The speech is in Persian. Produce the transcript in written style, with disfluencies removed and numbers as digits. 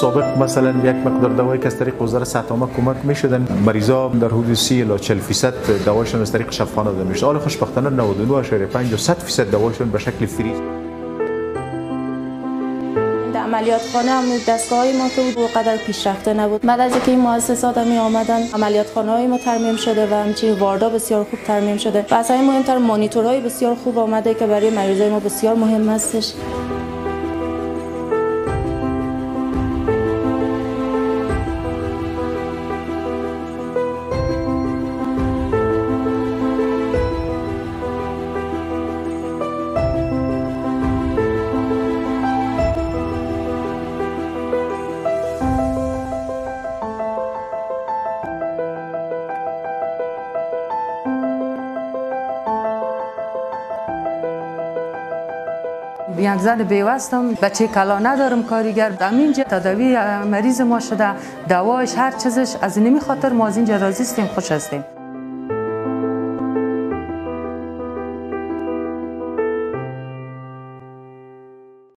سابق مثلا یک مقدار دوایی که از طریق وزارت صحت عامه کمک میشدن مریضا در حدود 30 الی 40% دواشون از طریق شفاخانه داده میشه. حالا خوشبختانه 99.5 و 100% دواشون به شکل فری. عملیات خانه هم دستگاه‌های ما که بود قدر پیشرفته نبود. بعد از اینکه این مؤسسات می آمدن عملیات خانه‌های ما ترمیم شده و همچنین واردا بسیار خوب ترمیم شده و از همین مهمتر مانیتورهای بسیار خوب آمده که برای مریضای ما بسیار مهم هستش. یک زن بیوستم، بچه کلا ندارم، کارگر. همینجا تداوی مریض ما شده، دوایش هر چیزش، از نمی خاطر ما از اینجا راضی هستیم، خوش هستیم.